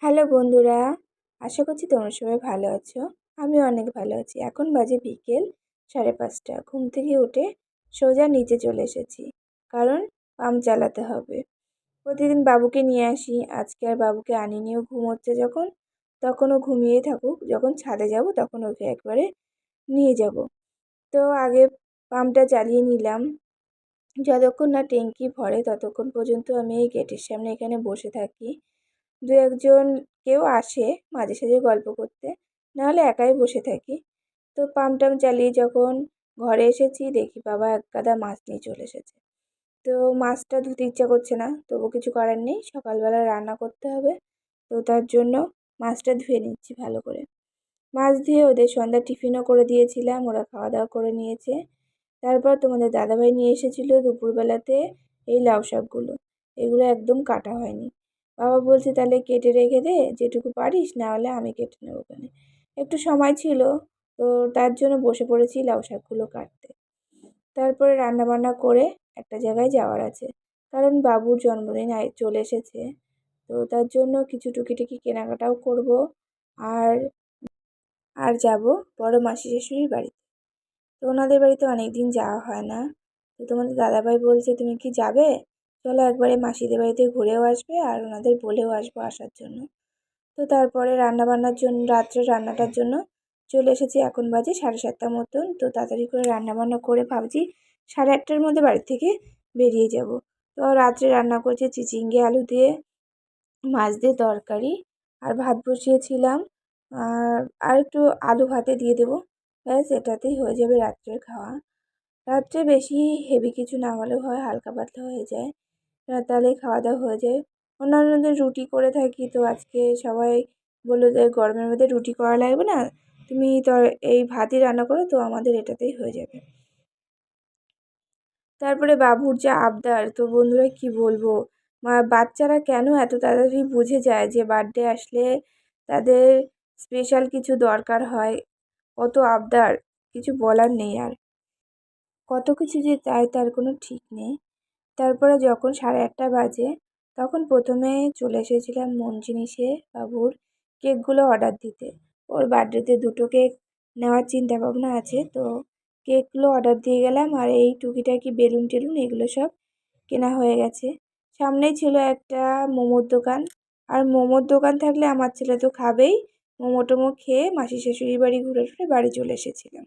Hello বন্ধুরা, আশা করছি তোমরা সবাই ভালো আছো। আমিও অনেক ভালো আছি। এখন বাজে বিকেল 5:30। ঘুম থেকে উঠে সোজা নিচে চলে এসেছি, কারণ পাম্প চালাতে হবে। প্রতিদিন বাবুকে নিয়ে আসি, আজকে আর বাবুকে আনিনিও। ঘুমোচ্ছে যখন, তখন ও ঘুমিয়েই থাকুক। যখন ছাদে যাব তখন ওকে একবারে নিয়ে যাব। তো আগে পাম্পটা চালিয়ে নিলাম। যতক্ষণ না ট্যাঙ্কি ভরে ততক্ষণ পর্যন্ত আমি এই গেটের সামনে এখানে বসে থাকি। দু একজন কেউ আসে মাঝে সাঝে গল্প করতে, নাহলে একাই বসে থাকি। তো পাম্প টাম চালিয়ে যখন ঘরে এসেছি, দেখি বাবা এক গাদা মাছ নিয়ে চলে এসেছে। তো মাছটা ধুতে ইচ্ছা করছে না, তবু কিছু করার নেই, সকালবেলা রান্না করতে হবে। তো তার জন্য মাছটা ধুয়ে নিচ্ছি ভালো করে। মাছ ধুয়ে ওদের সন্ধ্যার টিফিনও করে দিয়েছিলাম, ওরা খাওয়া দাওয়া করে নিয়েছে। তারপর তোমাদের দাদাভাই নিয়ে এসেছিলো দুপুরবেলাতে এই লাউ শাকগুলো। এগুলো একদম কাটা হয়নি। বাবা বলছে তাহলে কেটে রেখে দে, যেটুকু পারিস, না হলে আমি কেটে নেবো ওখানে। একটু সময় ছিল, তো তার জন্য বসে পড়েছি লাউ শাকগুলো কাটতে। তারপরে রান্নাবান্না করে একটা জায়গায় যাওয়ার আছে, কারণ বাবুর জন্মদিন চলে এসেছে। তো তার জন্য কিছু টুকিটাকি কেনাকাটাও করব। আর আর যাব বড় মাসি শাশুড়ির বাড়িতে। তো ওনাদের বাড়িতে অনেক দিন যাওয়া হয় না। তো তোমাদের দাদাভাই বলছে তুমি কি যাবে, চলো একবারে মাসিদের বাড়িতে ঘুরেও আসবে আর ওনাদের বলেও আসবো আসার জন্য। তো তারপরে রান্নাবান্নার জন্য, রাত্রে রান্নাটার জন্য চলে এসেছি। এখন বাজে 7:30 মতন। তো তাড়াতাড়ি করে রান্নাবান্না করে ভাবছি 8:30টার মধ্যে বাড়ি থেকে বেরিয়ে যাব। তো রাত্রে রান্না করছি চিচিঙ্গে আলু দিয়ে, মাছ দিয়ে তরকারি, আর ভাত বসিয়েছিলাম। আর একটু আলু ভাতে দিয়ে দেবো, ব্যাস এটাতেই হয়ে যাবে রাত্রের খাওয়া। রাত্রে বেশি হেভি কিছু না হলেও হয়, হালকা পাতলা হয়ে যায়, তাহলেই খাওয়া দাওয়া হয়ে যায়। অন্যান্য দিন রুটি করে থাকি, তো আজকে সবাই বললো যে গরমের মধ্যে রুটি করা লাগবে না, তুমি তো এই ভাতই রান্না করো, তো আমাদের এটাতেই হয়ে যাবে। তারপরে বাবুর যা আবদার, তো বন্ধুরা কি বলবো, বাচ্চারা কেন এত তাড়াতাড়ি বুঝে যায় যে বার্থডে আসলে তাদের স্পেশাল কিছু দরকার হয়। কত আবদার, কিছু বলার নেই আর। কত কিছু যে চায় তার কোনো ঠিক নেই। তারপরে যখন 8:30 বাজে, তখন প্রথমে চলে এসেছিলাম মন জিনিসে বাবুর কেকগুলো অর্ডার দিতে। ওর বার্থডেতে 2টো কেক নেওয়ার চিন্তা ভাবনা আছে, তো কেকগুলো অর্ডার দিয়ে গেলাম। আর এই টুকিটাকি বেলুন টেলুন এগুলো সব কেনা হয়ে গেছে। সামনেই ছিল একটা মোমোর দোকান, আর মোমোর দোকান থাকলে আমার ছেলে তো খাবেই। মোমো টোমো খেয়ে মাসি শাশুড়ির বাড়ি ঘুরে টুরে বাড়ি চলে এসেছিলাম।